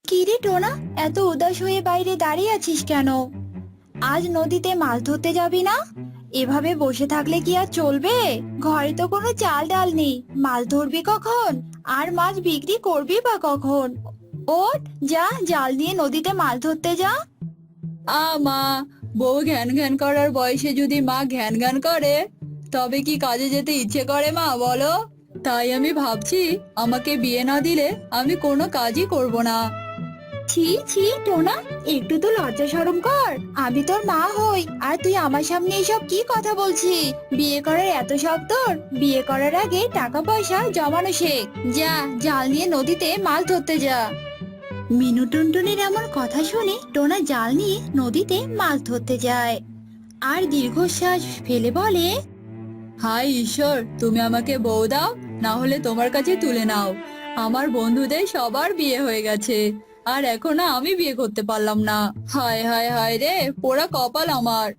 কি রে টোনা, এত উদাস হয়ে বাইরে দাঁড়িয়ে আছিস কেন? আজ নদীতে মাছ ধরতে যাবি না? এভাবে বসে থাকলে কি আর চলবে? ঘরে তো কোনো চাল ডাল নেই, মাছ ধরবি কখন? আর মাছ বিক্রি করবি বা কখন? ওঠ, যা জাল নিয়ে নদীতে মাছ ধরতে যা। মা, বউ ঘ্যান ঘ্যান করার বয়সে যদি মা ঘ্যান ঘ্যান করে তবে কি কাজে যেতে ইচ্ছে করে মা বলো? তাই আমি ভাবছি আমাকে বিয়ে না দিলে আমি কোনো কাজই করব না। ছি ছি টোনা, একটু তো লজ্জা শরম কর। আমি তোর মা হই আর তুই আমার সামনে এসব কি কথা বলছিস? বিয়ে করার এত শখ তোর? বিয়ে করার আগে টাকা পয়সা জমানো শেখ। যা, জাল নিয়ে নদীতে মাছ ধরতে যা। মিনু টুনটুনির এমন কথা শুনে টোনা জাল নিয়ে নদীতে মাছ ধরতে যায় আর দীর্ঘশ্বাস ফেলে বলে, হায় ঈশ্বর, তুমি আমাকে বউ দাও, না হলে তোমার কাছে তুলে নাও। আমার বন্ধুদের সবার বিয়ে হয়ে গেছে, আর এখনো আমি বিয়ে করতে পারলাম না। হায় হায় হায় রে, পোড়া কপাল আমার।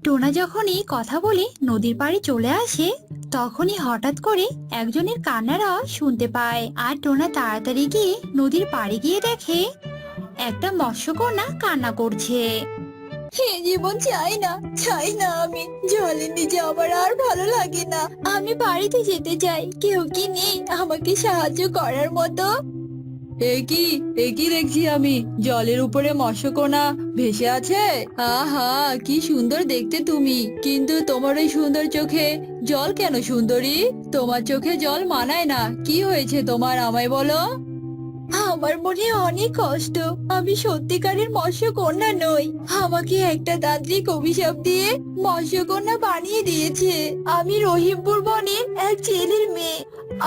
টোনা যখনই কথা বলে নদীর পাড়ে চলে আসে, তখনই হঠাৎ করে একজনের কান্নার আওয়াজ শুনতে পায়। আর টোনা তাড়াতাড়ি গিয়ে নদীর পাড়ে গিয়ে দেখে একটা মৎস্যকন্যা কান্না করছে। হে জীবন চাই না, চাই না, আমি জলের নিচে আমার আর ভালো লাগে না। আমি বাড়িতে যেতে চাই, কেউ কি নেই আমাকে সাহায্য করার মতো? এ কি দেখছি আমি, জলের উপরে মৎস্যকন্যা ভেসে আছে। আহা, কি সুন্দর দেখতে তুমি, কিন্তু তোমার ওই সুন্দর চোখে জল কেন সুন্দরী? তোমার চোখে জল মানায় না, কি হয়েছে তোমার আমায় বলো। আমার মনে অনেক কষ্ট, আমি সত্যিকারের মৎস্যকন্যা নই। আমাকে একটা তান্ত্রিক অভিশাপ দিয়ে মৎস্যকন্যা বানিয়ে দিয়েছে। আমি রহিমপুর বনের এক ছেলের মেয়ে,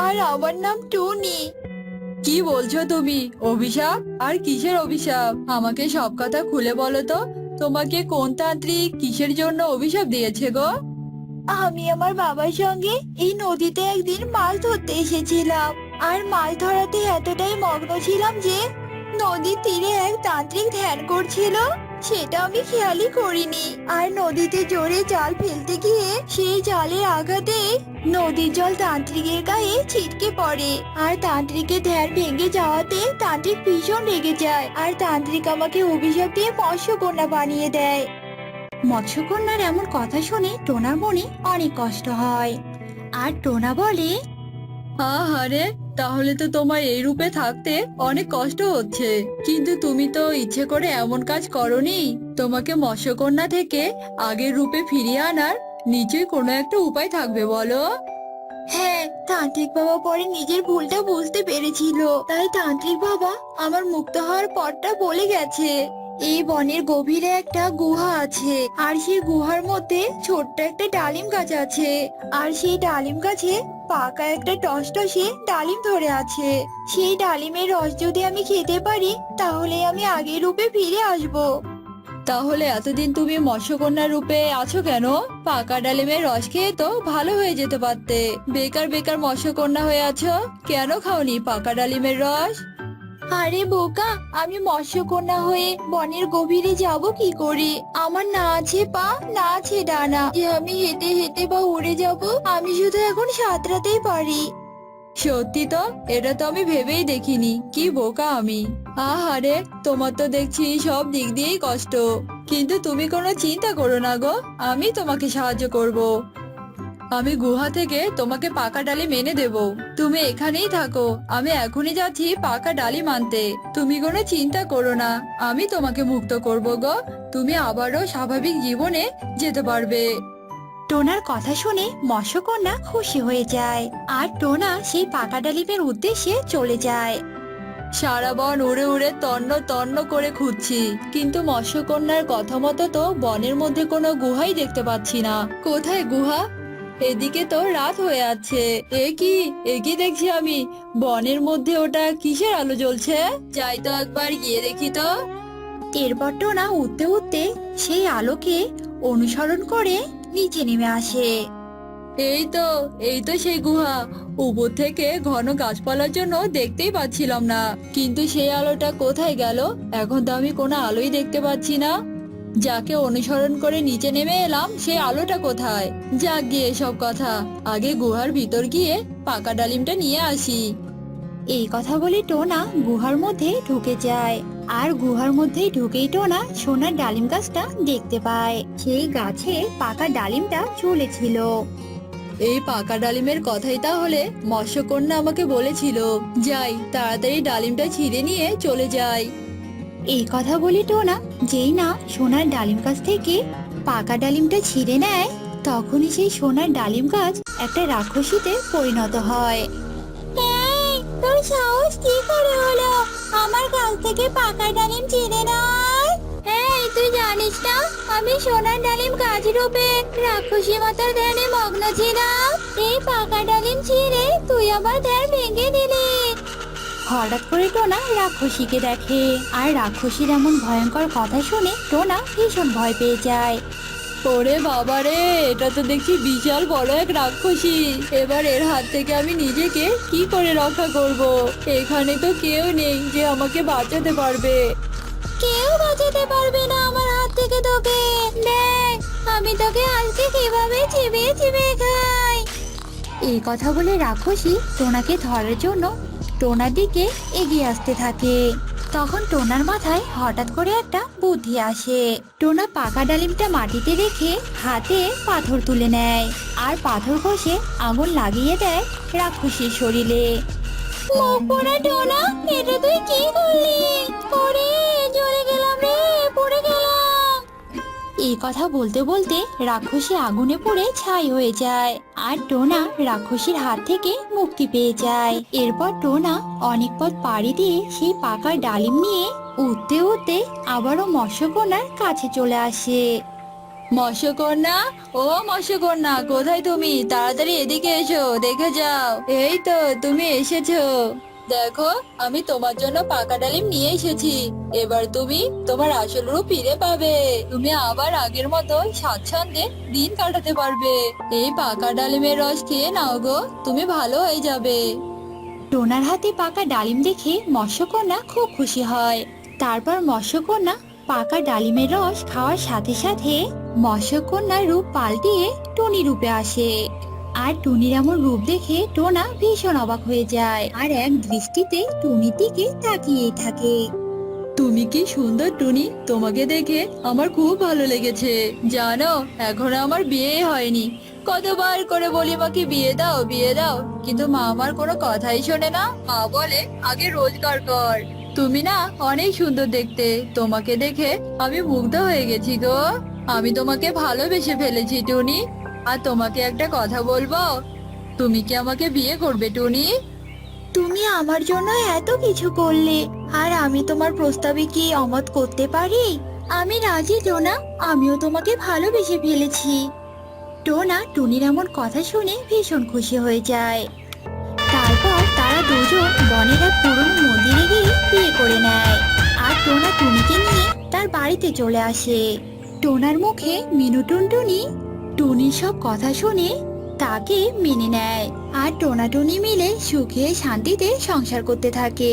আর আমার নাম টুনি। কি বলছো তুমি? অভিশাপ? আর কিসের অভিশাপ? আমাকে সব কথা খুলে বলো তো। তোমাকে কোন তান্ত্রিক কিসের জন্য অভিশাপ দিয়েছে গো? আমি আমার বাবার সঙ্গে এই নদীতে একদিন মাছ ধরতে এসেছিলাম, আর মাছ ধরাতে এতটাই মগ্ন ছিলাম যে নদীর তীরে এক তান্ত্রিক ধ্যান করছিল, সেটা আমি খেয়ালই করিনি। আর নদীতে জোরে জাল ফেলতে গিয়ে সেই জালের আঘাতে নদীর জল তান্ত্রিকের গায়ে ছিটকে পড়ে। আর তান্ত্রিকের ধ্যান ভেঙে যাওয়াতে তান্ত্রিক ভীষণ রেগে যায়, আর তান্ত্রিক আমাকে অভিশাপ দিয়ে মৎস্যকন্যা বানিয়ে দেয়। মৎস্যকন্যার এমন কথা শুনে টোনার মনে অনেক কষ্ট হয়। আর টোনা বলে, আহারে, তাহলে তো তোমার এই রূপে থাকতে অনেক কষ্ট হচ্ছে। কিন্তু তুমি তো ইচ্ছে করে এমন কাজ করনি। তোমাকে মৎস্যকন্যা থেকে আগের রূপে ফিরিয়ে আনার নিশ্চয়ই কোনো একটা উপায় থাকবে বলো। হ্যাঁ, তান্ত্রিক বাবা পরে নিজের ভুলটা বুঝতে পেরেছিল, তাই তান্ত্রিক বাবা আমার মুক্ত হওয়ার পথটা বলে গেছে। এই বনের গভীরে একটা গুহা আছে, আর সেই গুহার মধ্যে ছোট্ট একটা ডালিম গাছ আছে। আর সেই ডালিম গাছে পাকা একটা টসটসে ডালিম ধরে আছে। সেই ডালিমের রস যদি আমি খেতে পারি, তাহলে আমি আগের রূপে ফিরে আসবো। তাহলে এতদিন তুমি মৎস্যকন্যা রূপে আছো কেন? পাকা ডালিমের রস খেয়ে তো ভালো হয়ে যেতে পারতে। বেকার বেকার মৎস্যকন্যা হয়ে আছো, কেন খাওনি পাকা ডালিমের রস? আরে বোকা, আমি মৎস্যকন্যা হয়ে বনের গভীরে যাব কি করে? আমার না আছে পা, না আছে ডানা, যে আমি হেঁটে হেঁটে বা উড়ে যাব। আমি শুধু এখন সাঁতরাতেই পারি। সত্যি তো, এটা তো আমি ভেবেই দেখিনি, কি বোকা আমি। আহারে, তোমার তো দেখছি সব দিক দিয়েই কষ্ট। কিন্তু তুমি কোনো চিন্তা করো না গো, আমি তোমাকে সাহায্য করব। আমি গুহা থেকে তোমাকে পাকা ডালিম এনে দেব। তুমি এখানেই থাকো, আমি এখনই যাচ্ছি পাকা ডালিম আনতে। তুমি কোনো চিন্তা করো না, আমি তোমাকে মুক্ত করব গো। তুমি আবারও স্বাভাবিক জীবনে যেতে পারবে। টোনার কথা শুনে মৎস্যকন্যা খুশি হয়ে যায়, আর টোনা সেই পাকা ডালিমের উদ্দেশ্যে চলে যায়। সারা বন উড়ে উড়ে তন্ন তন্ন করে খুঁজছি, কিন্তু মৎস্যকন্যার কথা মতো তো বনের মধ্যে কোনো গুহাই দেখতে পাচ্ছি না। কোথায় গুহা? এদিকে তো রাত হয়ে আছে। এ কি দেখছি আমি? বনের মধ্যে ওটা কিসের আলো জ্বলছে? যাই তো একবার গিয়ে দেখি তো। এরপর টোনা উঠতে উঠতে সেই আলোকে অনুসরণ করে নিচে নেমে আসে। এই তো সেই গুহা। উপর থেকে ঘন গাছপালার জন্য দেখতেই পাচ্ছিলাম না, কিন্তু সেই আলোটা কোথায় গেল? এখন তো আমি কোনো আলোই দেখতে পাচ্ছি না। যাকে অনুসরণ করে নিচে নেমে এলাম, সেই আলোটা কোথায়? যাক গিয়ে সব কথা, আগে গুহার ভিতর গিয়ে পাকা ডালিমটা নিয়ে আসি। এই কথা বলে টোনা গুহার মধ্যে ঢুকে যায়। আর গুহার মধ্যে ঢুকেই টোনা সোনার ডালিম গাছটা দেখতে পায়। সেই গাছে পাকা ডালিমটা ঝুলেছিল। এই পাকা ডালিমের কথাই তাহলে মৎস্যকন্যা আমাকে বলেছিল। যাই, তাড়াতাড়ি ডালিমটা ছিঁড়ে নিয়ে চলে যাই। এই কথা বলি টোনা যেই না সোনার ডালিম গাছ থেকে পাকা ডালিমটা ছিঁড়ে নেয়, তখনই সেই সোনার ডালিম গাছ একটা রাক্ষসীতে পরিণত হয়। তোর সাহস কি করে হলো আমার গাছ থেকে পাকা ডালিম ছিঁড়ে নেয়? তুই জানিস না আমি সোনার ডালিম গাছ রূপে রাক্ষসী মাতার ধ্যানে মগ্ন ছিলাম। এই পাকা ডালিম ছিঁড়ে তুই আমার ধ্যান ভেঙে দিলি। হঠাৎ করে টোনা রাক্ষসীকে দেখে, আর রাক্ষসীর এমন ভয়ঙ্কর কথা শুনে টোনা ভীষণ ভয় পেয়ে যায়। ওরে বাবা রে, এটা তো দেখছি বিশাল বড় এক রাক্ষসী। এবার এর হাত থেকে আমি নিজেকে কি করে রক্ষা করব? এখানে তো কেউ নেই যে আমাকে বাঁচাতে পারবে। কেউ বাঁচাতে পারবে না আমার হাত থেকে তোকে। দেখ আমি তোকে আজকে কিভাবে চিবিয়ে চিবিয়ে খাই। এই কথা বলে রাক্ষসী টোনাকে ধরার জন্য টোনার দিকে এগিয়ে আসতে থাকে। তখন টোনার মাথায় হঠাৎ করে একটা বুদ্ধি আসে। টোনা পাকা ডালিমটা মাটিতে রেখে হাতে পাথর তুলে নেয়, আর পাথর ঘষে আগুন লাগিয়ে দেয় রাক্ষসীর শরীরে। মুখ পোড়া টোনা, এটা তুই কি করলি? ওরে জ্বলে গেলাম রে, পড়ে গেলাম। এই কথা বলতে বলতে রাক্ষসী আগুনে পুড়ে ছাই হয়ে যায়, আর টোনা রাক্ষসীর হাত থেকে মুক্তি পেয়ে যায়। এরপর টোনা অনেক পথ পাড়ি দিয়ে সেই পাকা ডালিম নিয়ে উঠতে উঠতে আবারও মৎস্যকন্যার কাছে চলে আসে। মৎস্যকন্যা, ও মৎস্যকন্যা, কোথায় তুমি? তাড়াতাড়ি এদিকে এসো, দেখে যাও। এই তো তুমি এসেছো। দেখো, আমি তোমার জন্য পাকা ডালিম নিয়ে এসেছি। এবার তুমি তোমার আসল রূপ ফিরে পাবে। তুমি আবার আগের মতো স্বাচ্ছন্দ্যে দিন কাটাতে পারবে। এই পাকা ডালিমের রস খেয়ে নাও গো, তুমি ভালো হয়ে যাবে। টোনার হাতে পাকা ডালিম দেখে মৎস্যকন্যা খুব খুশি হয়। তারপর মৎস্যকন্যা পাকা ডালিমের রস খাওয়ার সাথে সাথে মৎস্যকন্যার রূপ পাল্টিয়ে টুনি রূপে আসে। আর টুনির এমন রূপ দেখে টোনা ভীষণ অবাক হয়ে যায়, আর এক দৃষ্টিতে টুনির দিকে তাকিয়েই থাকে। তুমি কি সুন্দর টুনি, তোমাকে দেখে আমার খুব ভালো লেগেছে। জানো, এখনো আমার বিয়ে হয়নি। কতবার করে বলি মাকে বিয়ে দাও বিয়ে দাও, কিন্তু মা আমার কোনো কথাই শোনে না। মা বলে আগে রোজগার কর। তুমি না অনেক সুন্দর দেখতে, তোমাকে দেখে আমি মুগ্ধ হয়ে গেছি গো। আমি তোমাকে ভালোবেসে ফেলেছি টুনি। আর তোমাকে একটা কথা বলবো, তুমি কি আমাকে বিয়ে করবে টুনি? তুমি আমার জন্য এত কিছু করলে, আর আমি তোমার প্রস্তাবে কি অমত করতে পারি? আমি রাজি টোনা, আমিও তোমাকে ভালোবেসে ফেলেছি। টোনা টুনির এমন কথা শুনে ভীষণ খুশি হয়ে যায়। তারপর তারা দুজন বনের এক পুরনো মন্দিরে গিয়ে বিয়ে করে নেয়, আর টোনা টুনিকে নিয়ে তার বাড়িতে চলে আসে। টোনার মুখে মিনু টুনটুনি টুনির সব কথা শুনে তাকে মেনে নেয়, আর টোনা টুনি মিলে সুখে শান্তিতে সংসার করতে থাকে।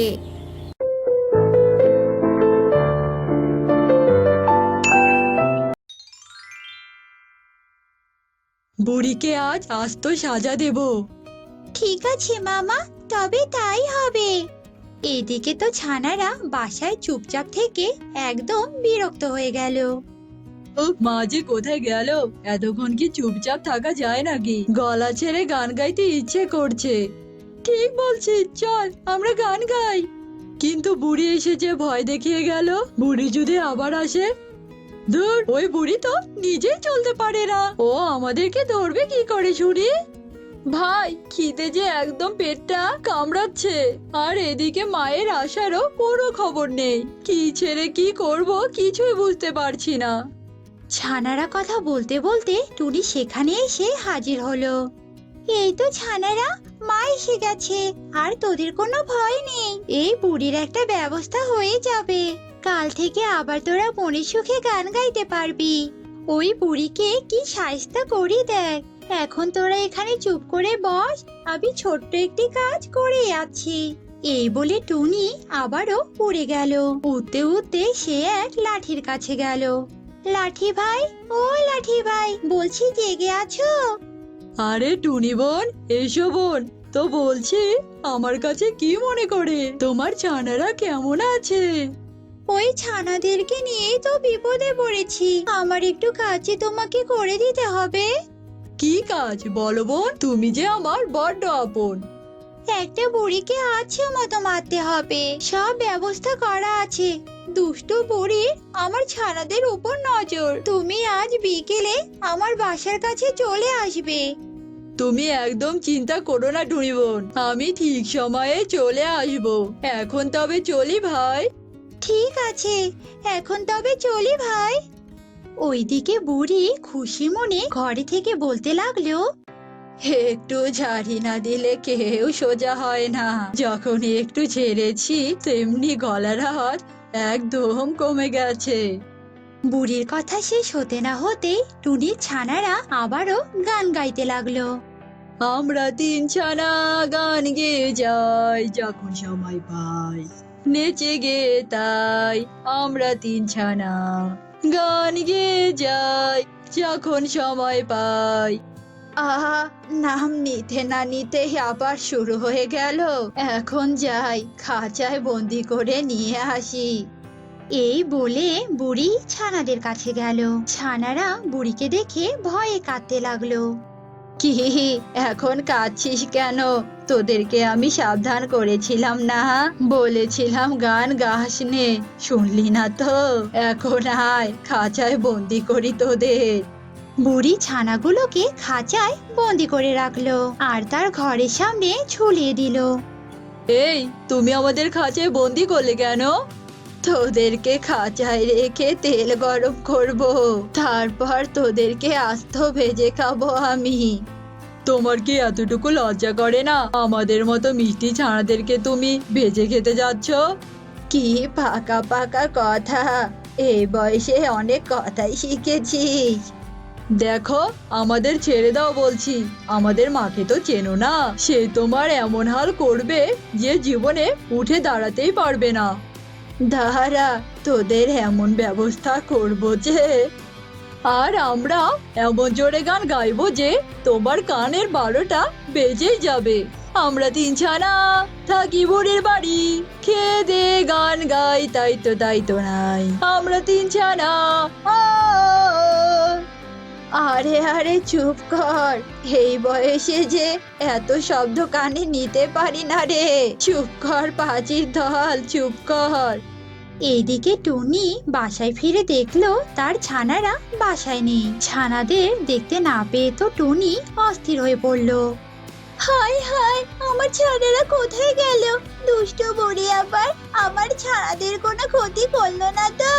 বুড়িকে আজ আস্ত সাজা দেব। ঠিক আছে মামা, তবে তাই হবে। এদিকে তো ছানারা বাসায় চুপচাপ থেকে একদম বিরক্ত হয়ে গেল। ও মা যে কোথায় গেল? এতক্ষণ কি চুপচাপ থাকা যায় নাকি? গলা ছেড়ে গান গাইতে ইচ্ছে করছে। ঠিক বলছিস, চল আমরা গান গাই। কিন্তু বুড়ি এসে যে ভয় দেখিয়ে গেল, বুড়ি যদি আবার আসে? ধুর, ওই বুড়ি তো নিজেই চলতে পারে না, ও আমাদেরকে ধরবে কি করে শুনি? ভাই, খিদে যে একদম পেটটা কামড়াচ্ছে, আর এদিকে মায়ের আসারও কোনো খবর নেই। কি ছেড়ে কি করব কিছুই বুঝতে পারছি না। ছানারা কথা বলতে বলতে টুনি সেখানে এসে হাজির হলো। এই তো ছানারা, মা এসে গেছে, আর তোদের কোনো ভয় নেই। এই বুড়ির একটা ব্যবস্থা হয়ে যাবে। কাল থেকে আবার তোরা মনের সুখে গান গাইতে পারবি। ওই বুড়িকে কি শায়েস্তা করি দেখ। এখন তোরা এখানে চুপ করে বস, আমি ছোট্ট একটি কাজ করে আছি। এই বলে টুনি আবারও উড়ে গেল। উঠতে উঠতে সে এক লাঠির কাছে গেল। লাঠি ভাই, ও লাঠি ভাই, বলছি জেগে আছো? আরে টুনি বোন, এসো বোন, তো বলছি, আমার কাছে কি মনে করে? তোমার ছানারা কেমন আছে? ওই ছানাদেরকে নিয়েই তো বিপদে পড়েছি। আমার একটু কাজে তোমাকে করে দিতে হবে। কি কাজ বলো বোন, তুমি যে আমার বড্ড আপন। একটা বুড়িকে আছে মতো মারতে হবে, সব ব্যবস্থা করা আছে। দুষ্টু বুড়ি আমার ছানাদের উপর নজর। তুমি আজ বিকেলে আমার বাসার কাছে চলে আসবে। তুমি একদম চিন্তা করো না টুনি বোন, আমি ঠিক সময়ে চলে আসবো। এখন তবে চলি ভাই। ঠিক আছে, এখন তবে চলি ভাই। ওইদিকে বুড়ি খুশি মনে ঘরে থেকে বলতে লাগলো, একটু ঝাড়ি না দিলে কেউ সোজা হয় না। যখন একটু ছেড়েছি তেমনি গলার হাত একদম কমে গেছে। বুড়ির কথা শেষ হতে না হতেই টুনির ছানারা আবারও গান গাইতে লাগলো। আমরা তিন ছানা গান গেয়ে যাই যখন সময় পাই, নেচে গে তাই আমরা তিন ছানা গান গেয়ে যাই যখন সময় পাই। আহা, নাম নিতে না নিতেই আবার শুরু হয়ে গেল। এখন যাই, খাঁচায় বন্দি করে নিয়ে আসি। এই বলে বুড়ি ছানাদের কাছে গেল। ছানারা বুড়িকে দেখে ভয়ে কাঁদতে লাগলো। কি, এখন কাঁদছিস কেন? তোদেরকে আমি সাবধান করেছিলাম না, বলেছিলাম গান গাস নে, শুনলি না তো? এখন আয়, খাঁচায় বন্দি করি তোদের। বুড়ি ছানাগুলোকে খাঁচায় বন্দি করে রাখলো আর তার ঘরের সামনে ঝুলিয়ে দিল। এই, তুমি আমাদের খাঁচায় বন্দি করলে কেন? তোদেরকে খাঁচায় রেখে তেল গরম করব, তারপর তোদেরকে আস্ত ভেজে খাবো আমি। তোমার কি এতটুকু লজ্জা করে না? আমাদের মতো মিষ্টি ছানাদেরকে তুমি ভেজে খেতে যাচ্ছ? কি পাকা পাকা কথা, এই বয়সে অনেক কথাই শিখেছিস। দেখো, আমাদের ছেড়ে দাও বলছি। আমাদের মাকে তো চেনো না, সে তোমার এমন হাল করবে যে জীবনে উঠে দাঁড়াতেই পারবে না। দাঁড়া, তোদের এমন ব্যবস্থা করবো যে, আর আমরা এমন জোরে গান গাইবো যে তোমার কানের 12টা বেজেই যাবে। আমরা তিন ছানা থাকি বুড়ির বাড়ি, খেয়ে দে গান গাই, তাই তো নাই। আমরা তিন ছানা। আ! আরে আরে চুপ কর, এই বয়সে যে এত শব্দ কানে নিতে পারি না রে। চুপ কর পাজির দল, চুপ কর। এইদিকে টুনি বাসায় ফিরে দেখলো তার ছানারা বাসায় নেই। ছানাদের দেখতে না পেয়ে তো টুনি অস্থির হয়ে পড়লো। হায় হায়, আমার ছানারা কোথায় গেল? দুষ্টু বুড়ি আবার আমার ছানাদের কোনো ক্ষতি করলো না তো?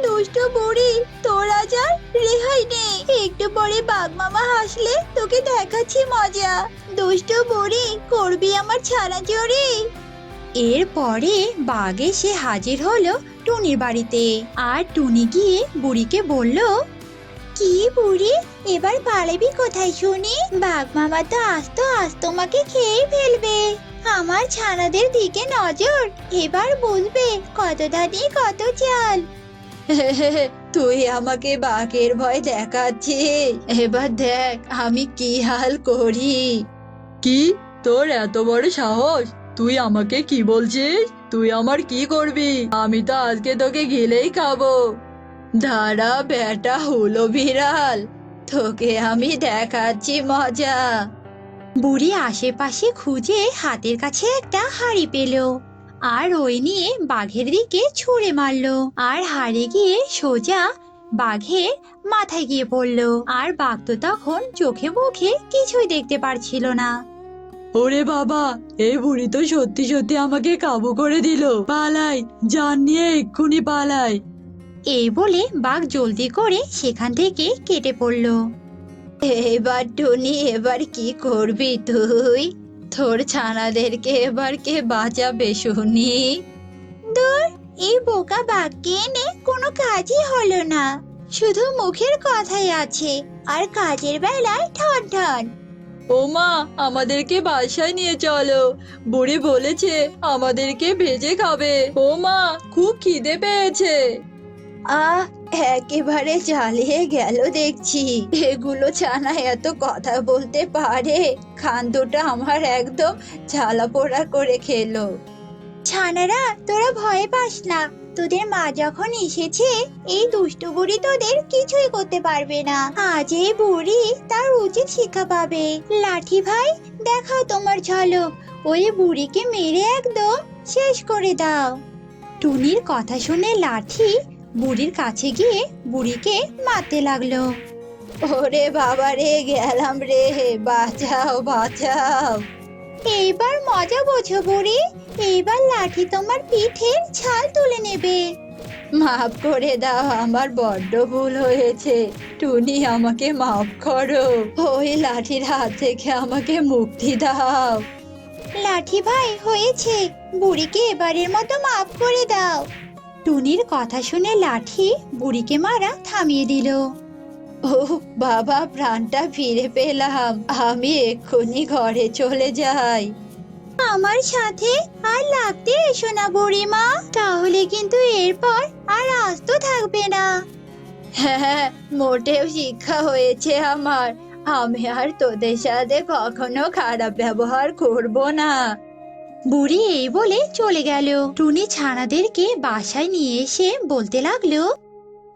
দুষ্টু বুড়ি, তোর আজ আর রেহাই নেই। একটু পরে বাঘ মামা হাসলে তোকে দেখাচ্ছি মজা। দুষ্টু বুড়ি, করবি আমার ছানা চুরি? এরপরে বাঘ এসে হাজির হলো টুনির বাড়িতে। আর টুনি গিয়ে বুড়িকে বলল, কি বুড়ি, এবার পালাবি কোথায় শুনি? বাঘ মামা তো আস্ত আস্ত তোমাকে খেয়ে ফেলবে। আমার ছানাদের দিকে নজর, এবার বুঝবে কত ধানে কত চাল। তুই আমাকে বাঘের ভয় দেখাচ্ছিস, এবার দেখ আমি কি হাল করি। কি, তোর এত বড় সাহস? তুই আমাকে কি বলছিস? তুই আমার কি করবি? আমি তো আজকে তোকে গিলেই খাবো। দাঁড়া বেটা হলো বিড়াল, তোকে আমি দেখাচ্ছি মজা। বুড়ি আশেপাশে খুঁজে হাতের কাছে একটা হাঁড়ি পেল আর ওই নিয়ে বাঘের দিকে ছুঁড়ে মারলো আর হাড়ে গিয়ে সোজা বাঘের মাথায় গিয়ে পড়লো। আর বাঘ তো তখন চোখে মুখে কিছুই দেখতে পারছিল না। ওরে বাবা, এই বুড়ি তো সত্যি সত্যি আমাকে কাবু করে দিল। পালাই, জান নিয়ে এক্ষুনি পালাই। এই বলে বাঘ জলদি করে সেখান থেকে কেটে পড়লো। এবার টুনি, এবার কি করবি তুই? তোর ছানাদেরকে এবার কে বাঁচাবে শুনি? দূর, এই বোকা বাঘকে এনে কোনো কাজই হলো না, শুধু মুখের কথাই আছে আর কাজের বেলায় ঠন ঠন। ও মা, আমাদেরকে বাসায় নিয়ে চলো, বুড়ি বলেছে আমাদেরকে ভেজে খাবে। ও মা, খুব খিদে পেয়েছে। আহ, একেবারে জ্বালিয়ে গেল দেখছি। এগুলো ছানা এত কথা বলতে পারে? খান্দুটা আমার একদম ঝালা পোড়া করে খেলো। ছানারা, তোরা ভয় পাস না। তোদের মা যখন এসেছে, এই দুষ্টু বুড়ি তোদের কিছুই করতে পারবে না। আজ এই বুড়ি তার উচিত শিক্ষা পাবে। লাঠি ভাই, দেখাও তোমার ঝলক। ওই বুড়িকে মেরে একদম শেষ করে দাও। টুনির কথা শুনে লাঠি বুড়ির কাছে গিয়ে বুড়িকে মারতে লাগলো। ওরে বাবা রে, গেলাম রে, বাঁচাও বাঁচাও। এইবার মজা বোঝো বুড়ি, এইবার লাঠি তোমার পিঠের ছাল তুলে নেবে। মাফ করে দাও, আমার বড্ড ভুল হয়েছে। টুনি, আমাকে মাফ করো। ওই লাঠির হাত থেকে আমাকে মুক্তি দাও। লাঠি ভাই, হয়েছে, বুড়িকে এবারের মতো মাফ করে দাও। টুনির কথা শুনে লাঠি বুড়িকে মারা থামিয়ে দিল। ও বাবা, প্রাণটা ফিরে পেলাম। আমি এক্ষুনি ঘরে চলে যাই। আমার সাথে আর লাগতে এসো না বুড়িমা, তাহলে কিন্তু এরপর আর আস্ত থাকবে না। হ্যাঁ, মোটেও শিক্ষা হয়েছে আমার। আমি আর তোদের সাথে কখনো খারাপ ব্যবহার করব না। বুড়ি এই বলে চলে গেল। টুনি ছানাদেরকে বাসায় নিয়ে এসে বলতে লাগলো,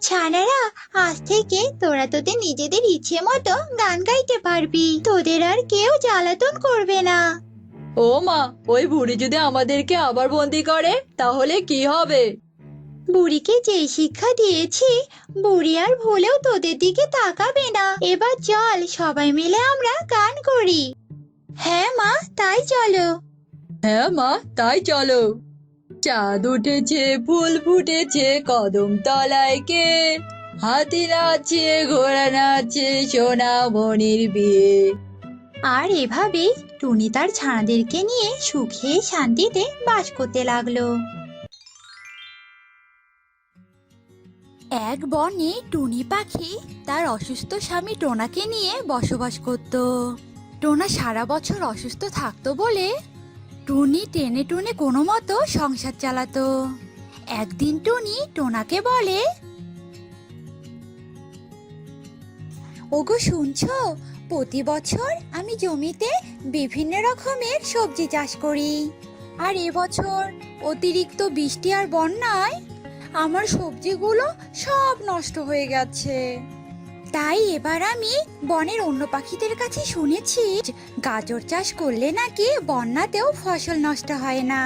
ছানারা, আজ থেকে তোরা তোদের নিজেদের ইচ্ছে মতো গান গাইতে পারবি। তোদের আর কেউ জ্বালাতন করবে না। ও মা, ওই বুড়ি যদি আমাদেরকে আবার বন্দি করে তাহলে কি হবে? বুড়িকে যেই শিক্ষা দিয়েছি, বুড়ি আর ভুলেও তোদের দিকে তাকাবে না। এবার চল, সবাই মিলে আমরা গান করি। হ্যাঁ মা, তাই চলো। হ্যাঁ মা, তাই চলো। চাঁদ উঠেছে, ফুল ফুটেছে, কদম তলায় কে? হাতি নাচছে, ঘোড়া নাচছে, সোনামণির বিয়ে। আর এভাবে টুনি তার ছানাদেরকে নিয়ে সুখে শান্তিতে বাস করতে লাগলো। এক বনে টুনি পাখি তার অসুস্থ স্বামী টোনাকে নিয়ে বসবাস করত। টোনা সারা বছর অসুস্থ থাকতো বলে টুনি টেনে টুনে কোনো মতো সংসার চালাতো। একদিন টুনি টোনাকে বলে, ওগো শুনছো, প্রতি বছর আমি জমিতে বিভিন্ন রকমের সবজি চাষ করি, আর এবছর অতিরিক্ত বৃষ্টি আর বন্যায় আমার সবজিগুলো সব নষ্ট হয়ে গেছে। তাই এবার আমি বনের অন্য পাখিদের কাছে শুনেছি গাজর চাষ করলে নাকি বন্যাতেও ফসল নষ্ট হয় না।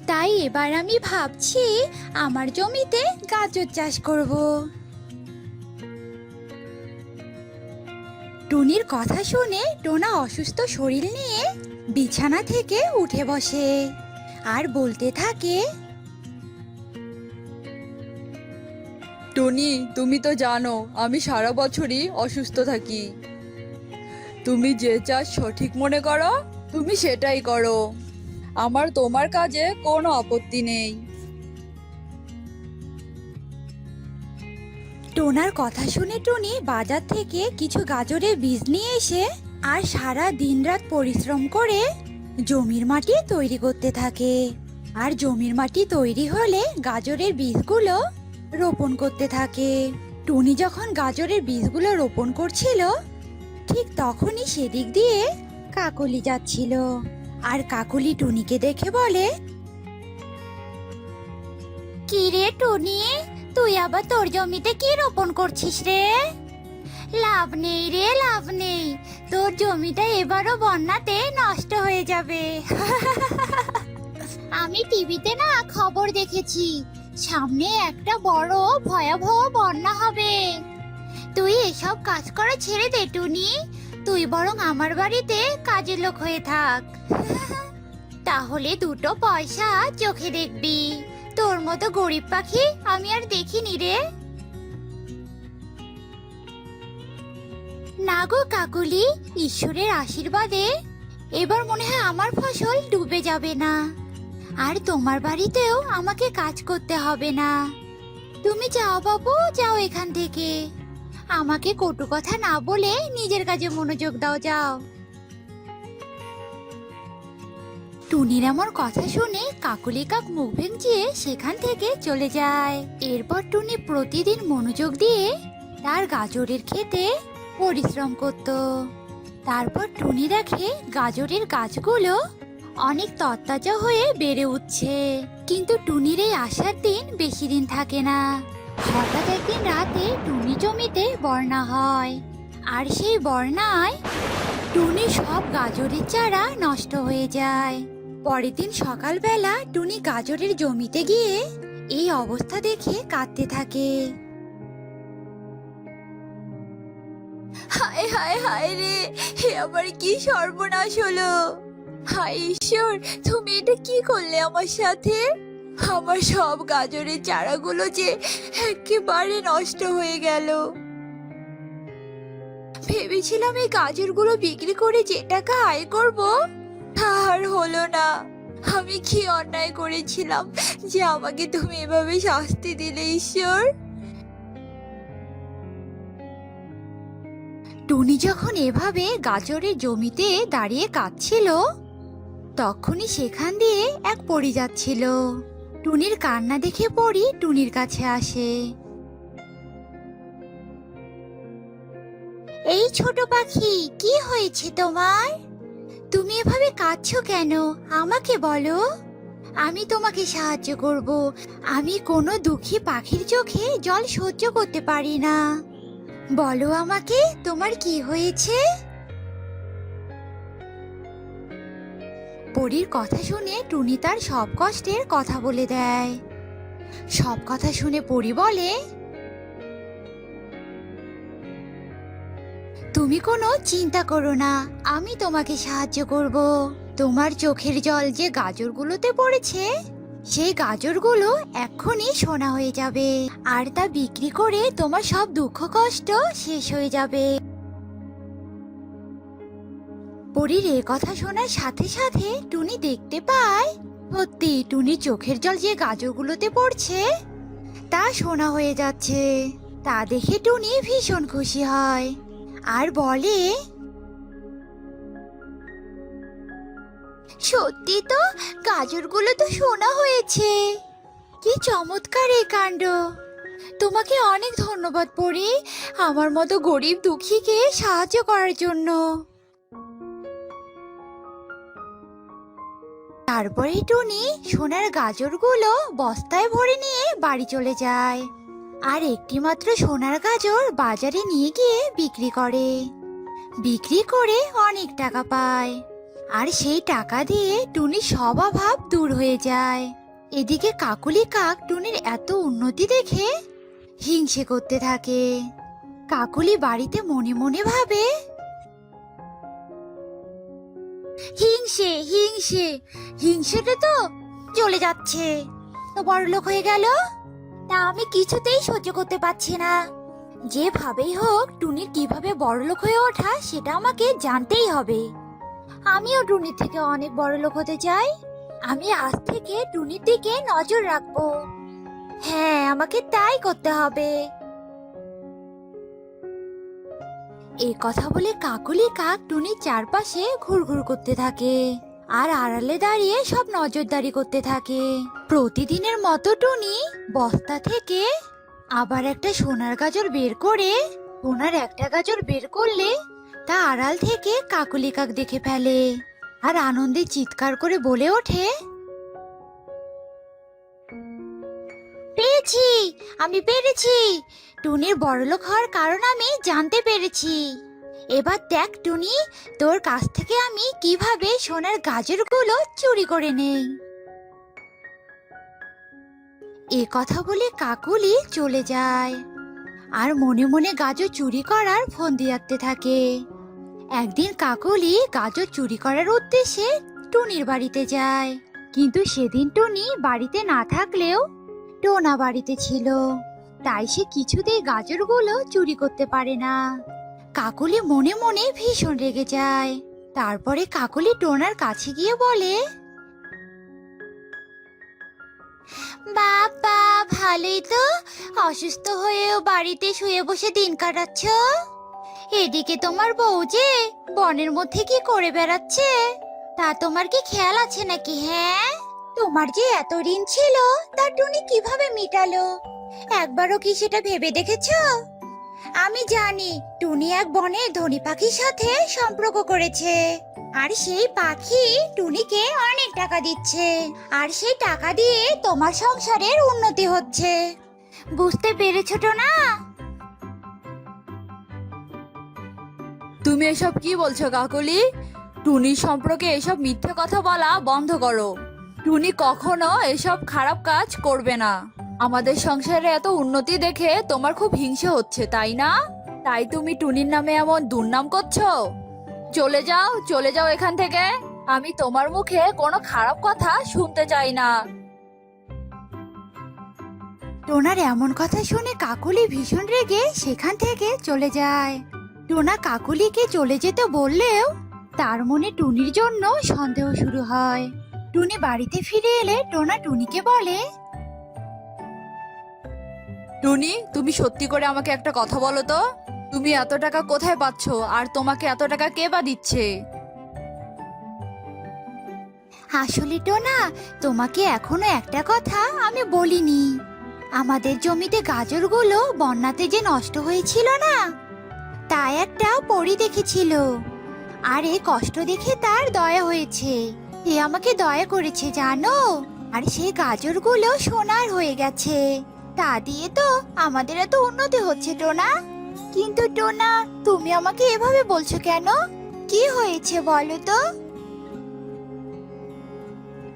তাই এবার আমি ভাবছি আমার জমিতে গাজর চাষ করব। টুনির কথা শুনে টোনা অসুস্থ শরীর নিয়ে বিছানা থেকে উঠে বসে আর বলতে থাকে, টুনি, তুমি তো জানো আমি সারা বছরই অসুস্থ থাকি। তুমি যে চাষ সঠিক মনে করো তুমি সেটাই করো। আমার তোমার কাজে কোনো আপত্তি নেই। টোনার কথা শুনে টুনি বাজার থেকে কিছু গাজরের বীজ নিয়ে এসে আর সারা দিনরাত পরিশ্রম করে জমির মাটি তৈরি করতে থাকে। আর জমির মাটি তৈরি হলে গাজরের বীজগুলো রোপণ করতে থাকে। টুনি যখন গাজরের বীজগুলো রোপণ করছিল, ঠিক তখনই সেদিক দিয়ে কাকলি যাচ্ছিল। আর কাকলি টুনিকে দেখে বলে, কি রে টুনি, তুই আবার তোর জমিতে কি রোপণ করছিস রে? লাভ নেই রে, লাভ নেই, তোর জমিটা এবারও বন্যাতে নষ্ট হয়ে যাবে। আমি টিভিতে না খবর দেখেছি, সামনে একটা বড় ভয়াবহ বন্যা হবে। তুই এসব কাজ করা ছেড়ে দে টুনি, তুই বরং আমার বাড়িতে কাজের লোক হয়ে থাক। তাহলে দুটো পয়সা চোখে দেখবি। তোর মতো গরিব পাখি আমি আর দেখিনি রে। না গো কাকুলি, ঈশ্বরের আশীর্বাদে এবার মনে হয় আমার ফসল ডুবে যাবে না, আর তোমার বাড়িতেও আমাকে কাজ করতে হবে না। তুমি যাও বাবু, যাও এখান থেকে। আমাকে কটু কথা না বলে নিজের কাজে মনোযোগ দাও, যাও। টুনির এমন কথা শুনে কাকলি কাক মুখ ভেঙচিয়ে সেখান থেকে চলে যায়। এরপর টুনি প্রতিদিন মনোযোগ দিয়ে তার গাজরের ক্ষেতে পরিশ্রম করত। তারপর টুনি দেখে গাজরের গাছগুলো অনেক তরতাজা হয়ে বেড়ে উঠছে। কিন্তু টুনির এই আশার দিন বেশি দিন থাকে না। হঠাৎ একদিন রাতে টুনি জমিতে বন্যা হয়, আর সেই বন্যায় টুনি সব গাজরের চারা নষ্ট হয়ে যায়। পরের দিন সকালবেলা টুনি গাজরের জমিতে গিয়ে এই অবস্থা দেখে কাঁদতে থাকে। হায় হায় হায় রে, হে আমার কি সর্বনাশ হলো! হায় ঈশ্বর, তুমি এটা কি করলে আমার সাথে? আমার সব গাজরের চারাগুলো যে একেবারে নষ্ট হয়ে গেল। ভেবেছিলাম এই গাজরগুলো বিক্রি করে যে টাকা আয় করব, আর হলো না। আমি কি অন্যায় করেছিলাম যে আমাকে তুমি এভাবে শাস্তি দিলে ঈশ্বর? টুনি যখন এভাবে গাজরের জমিতে দাঁড়িয়ে কাঁদছিল, তখনই সেখান দিয়ে এক পরী যাচ্ছিল। টুনির কান্না দেখে পরী টুনির কাছে আসে। এই ছোট পাখি, কি হয়েছে তোমার? তুমি এভাবে কাঁদছো কেন? আমাকে বলো, আমি তোমাকে সাহায্য করব। আমি কোনো দুঃখী পাখির চোখে জল সহ্য করতে পারি না। বলো আমাকে, তোমার কি হয়েছে? পরীর কথা শুনে টুনি তার সব কষ্টের কথা বলে দেয়। সব কথা শুনে পরী বলে, তুমি কোনো চিন্তা করো না, আমি তোমাকে সাহায্য করব। তোমার চোখের জল যে গাজরগুলোতে পড়েছে, সেই গাজরগুলো এক্ষুনি সোনা হয়ে যাবে, আর তা বিক্রি করে তোমার সব দুঃখ কষ্ট শেষ হয়ে যাবে। পরীর এ কথা শোনার সাথে সাথে টুনি দেখতে পায় সত্যি টুনির চোখের জল যে গাজরগুলোতে পড়ছে তা সোনা হয়ে যাচ্ছে। তা দেখে টুনি ভীষণ খুশি হয় আর বলে, সত্যি তো, গাজরগুলো তো সোনা হয়েছে। কি চমৎকার এই কাণ্ড! তোমাকে অনেক ধন্যবাদ পরী, আমার মতো গরিব দুঃখীকে সাহায্য করার জন্য। তারপরে টুনি সোনার গাজরগুলো বস্তায় ভরে নিয়ে বাড়ি চলে যায়, আর একটি মাত্র সোনার গাজর বাজারে নিয়ে গিয়ে বিক্রি করে। বিক্রি করে অনেক টাকা পায়, আর সেই টাকা দিয়ে টুনির সব অভাব দূর হয়ে যায়। এদিকে কাকলি কাক টুনির এত উন্নতি দেখে হিংসে করতে থাকে। কাকলি বাড়িতে মনে মনে ভাবে, হিংসে হিংসে হিংসেটা তো চলে যাচ্ছে, তো বড়লোক হয়ে গেল। তা আমি কিছুতেই সহ্য করতে পারছি না। যেভাবেই হোক টুনির কিভাবে বড়লোক হয়ে ওঠা সেটা আমাকে জানতেই হবে। আমিও টুনির থেকে অনেক বড়লোক হতে চাই। আমি আজ থেকে টুনির দিকে নজর রাখবো। হ্যাঁ, আমাকে তাই করতে হবে। এই কথা বলে কাকলি কাক টুনির চারপাশে ঘুরঘুর করতে থাকে আর আড়ালে দাঁড়িয়ে সব নজরদারি করতে থাকে। প্রতিদিনের মতো টুনি বস্তা থেকে আবার একটা সোনার গাজর বের করে, সোনার একটা গাজর বের করলে তা আড়াল থেকে কাকলি কাক দেখে ফেলে আর আনন্দে চিৎকার করে বলে ওঠে, পেরেছি, আমি পেরেছি। টুনির বড়লোক হওয়ার কারণ আমি জানতে পেরেছি। এবার দেখ টুনি, তোর কাছ থেকে আমি কিভাবে সোনার গাজরগুলো চুরি করে নেই। এ কথা বলে কাকুলি চলে যায় আর মনে মনে গাজর চুরি করার ফন্দি আঁকতে থাকে। একদিন কাকুলি গাজর চুরি করার উদ্দেশ্যে টুনির বাড়িতে যায়, কিন্তু সেদিন টুনি বাড়িতে না থাকলেও টোনা বাড়িতে ছিল, তাই সে কিছুতেই গাজরগুলো চুরি করতে পারে না। কাকুলি মনে মনে ভীষণ রেগে যায়। তারপরে কাকুলি টোনার কাছে গিয়ে বলে, বাবা, ভালোই তো, অসুস্থ হয়েও বাড়িতে শুয়ে বসে দিন কাটাচ্ছ। এদিকে তোমার বউ যে বনের মধ্যে কি করে বেড়াচ্ছে, তা তোমার কি খেয়াল আছে নাকি? হ্যাঁ, তোমার যে এত ঋণ ছিল তা টুনি কিভাবে মিটালো? একবারও কি সেটা ভেবে দেখেছো? আমি জানি টুনি এক বনে ধনী পাখির সাথে সম্পর্ক করেছে, আর সেই পাখি টুনিকে অনেক টাকা দিচ্ছে, আর সেই টাকা দিয়ে তোমার সংসারের উন্নতি হচ্ছে। বুঝতে পেরেছো তো না? তুমি এসব কি বলছো কাকলি? টুনির সম্পর্কে এসব মিথ্যে কথা বলা বন্ধ করো। টুনি কখনো এসব খারাপ কাজ করবে না। আমাদের সংসারে এত উন্নতি দেখে তোমার খুব হিংসে হচ্ছে, তাই না? তাই তুমি টুনির নামে এমন দুর্নাম করছো। চলে যাও এখান থেকে। আমি তোমার মুখে কোনো খারাপ কথা শুনতে চাই না। টোনার এমন কথা শুনে কাকুলি ভীষণ রেগে সেখান থেকে চলে যায়। টোনা কাকুলিকে চলে যেতে বললেও তার মনে টুনির জন্য সন্দেহ শুরু হয়। টুনি বাড়িতে ফিরে এলে টোনা টুনিকে বলে, টুনি, তুমি সত্যি করে আমাকে একটা কথা বলো তো, তুমি এত টাকা কোথায় পাচ্ছো, আর তোমাকে এত টাকা কে বা দিচ্ছে? আসলে টোনা, তোমাকে এখনো একটা কথা আমি বলিনি। আমাদের জমিতে গাজরগুলো বন্যাতে যে নষ্ট হয়েছিল না, তা একটা পরী দেখেছিল, আর এই কষ্ট দেখে তার দয়া হয়েছে। সে আমাকে দয়া করেছে জানো, আর সেই গাজরগুলো সোনার হয়ে গেছে। তা দিয়ে তো আমাদের এত উন্নতি হচ্ছে টোনা। কিন্তু টোনা, তুমি আমাকে এভাবে বলছো কেন? কি হয়েছে বলো তো?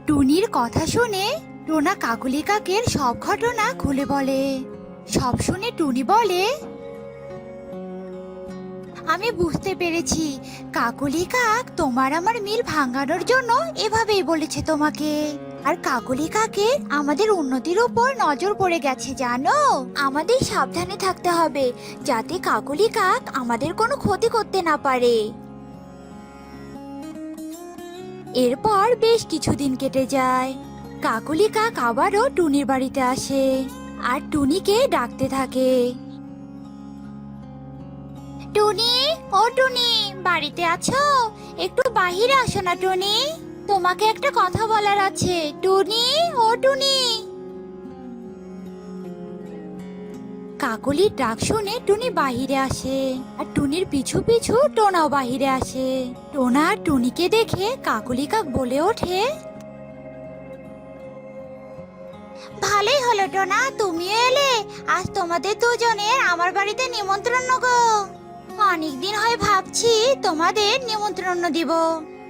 টুনির কথা শুনে টোনা কাকুলি কাকের সব ঘটনা খুলে বলে। সব শুনে টুনি বলে, আমি বুঝতে পেরেছি, কাকুলি কাক তোমার আমার মিল ভাঙানোর জন্য এভাবেই বলেছে তোমাকে। আর কাকুলি কাকের আমাদের উন্নতির উপর নজর পড়ে গেছে জানো। আমাদের সাবধানে থাকতে হবে যাতে কাকুলি কাক আমাদের কোনো ক্ষতি করতে না পারে। এরপর বেশ কিছুদিন কেটে যায়। কাকুলি কাক আবারও টুনির বাড়িতে আসে আর টুনিকে ডাকতে থাকে, টুনি, ও টুনি, বাড়িতে আছো? একটু বাহিরে আসো না টুনি, তোমাকে একটা কথা বলার আছে। টুনি, ও টুনি। কাকলির ডাক শুনে টুনি বাহিরে আসে, আর টুনির পিছু পিছু টোনাও বাহিরে আসে। টোনা আর টুনিকে দেখে কাকলি কাক বলে ওঠে, ভালোই হলো টোনা, তুমিও এলে। আজ তোমাদের দুজনের আমার বাড়িতে নিমন্ত্রণ গো। অনেকদিন হয় ভাবছি তোমাদের নিমন্ত্রণ দিব,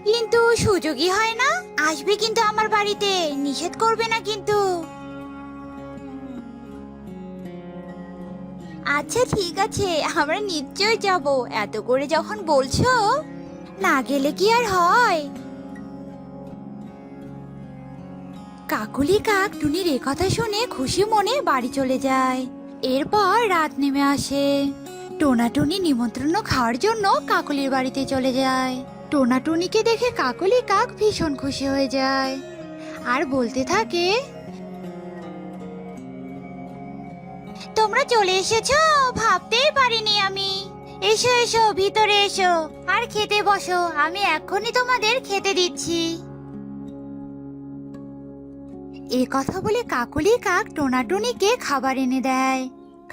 কিন্তু সুযোগই হয় না। আসবে কিন্তু আমার বাড়িতে, নিষেধ করবে না কিন্তু। আচ্ছা ঠিক আছে, আমরা নিশ্চয়ই যাব। এত করে যখন বলছো, না গেলে কি আর হয়? কাকুলি কাক টুনির এ কথা শুনে খুশি মনে বাড়ি চলে যায়। এরপর রাত নেমে আসে। টোনা টুনি নিমন্ত্রণ খাওয়ার জন্য কাকুলির বাড়িতে চলে যায়। টোনা টুনিকে দেখে কাকুলি কাক ভীষণ খুশি হয়ে যায় আর বলতে থাকে, তোমরা চলে এসেছো, ভাবতেই পারিনি আমি। এসো এসো, ভিতরে এসো আর খেতে বসো, আমি এক্ষুনি তোমাদের খেতে দিচ্ছি। এ কথা বলে কাকুলি কাক টোনাটুনিকে খাবার এনে দেয়।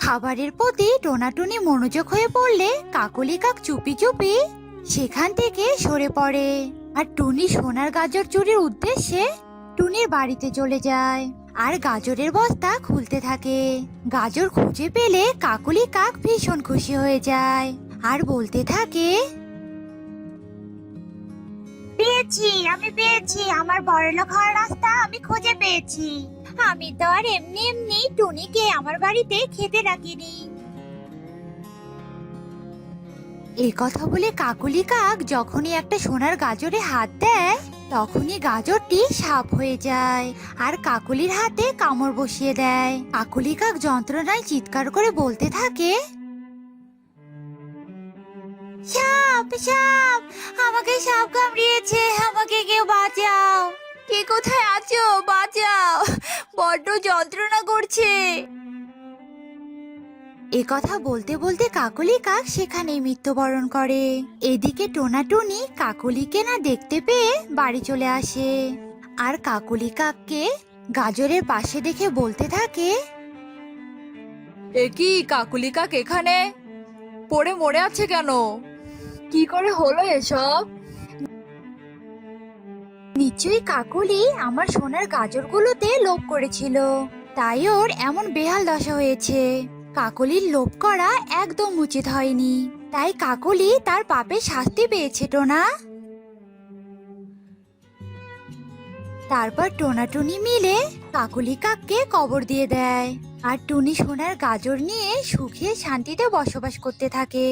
খাবারের প্রতি টোনাটুনি মনোযোগ হয়ে পড়লে কাকুলি কাক চুপি চুপি সেখান থেকে সরে পড়ে, আর টুনি সোনার গাজর চুরির উদ্দেশ্যে টুনির বাড়িতে চলে যায় আর গাজরের বস্তা খুলতে থাকে। গাজর খুঁজে পেলে কাকুলি কাক ভীষণ খুশি হয়ে যায় আর বলতে থাকে, পেয়েছি, আমি পেয়েছি, আমার বড়লোক হওয়ার রাস্তা আমি খুঁজে পেয়েছি। আমি তো আর এমনি এমনি টুনিকে আমার বাড়িতে খেতে রাখিনি। এই কথা বলে কাকুলি কাক যখনই একটা সোনার গাজরে হাত দেয়, তখনই গাজরটি সাপ হয়ে যায় আর কাকুলির হাতে কামড় বসিয়ে দেয়। কাকুলি কাক যন্ত্রণায় চিৎকার করে বলতে থাকে, সাপ, সাপ, আমাকে সাপ কামড়িয়েছে, আমাকে কেউ বাঁচাও। কে কোথায় আছো, বাঁচাও, বড্ড যন্ত্রণা করছে। এ কথা বলতে বলতে কাকলি কাক সেখানেই মৃত্যুবরণ করে। এদিকে টোনা টুনি কাকলিকে না দেখতে পেয়ে বাড়ি চলে আসে, আর কাকলি কাককে গাজরের পাশে দেখে বলতে থাকে, এ কি কাকুলি কাক এখানে পড়ে মরে আছে কেন? কি করে হলো এসব? নিশ্চয়ই কাকলি আমার সোনার গাজরগুলোতে লোভ করেছিল, তাই ওর এমন বেহাল দশা হয়েছে। কাকলির লোভ করা একদম উচিত হয়নি, তাই কাকলি তার পাপের শাস্তি পেয়েছে টোনা। তারপর টোনা টুনি মিলে কাকলি কাককে কবর দিয়ে দেয়, আর টুনি সোনার গাজর নিয়ে সুখে শান্তিতে বসবাস করতে থাকে।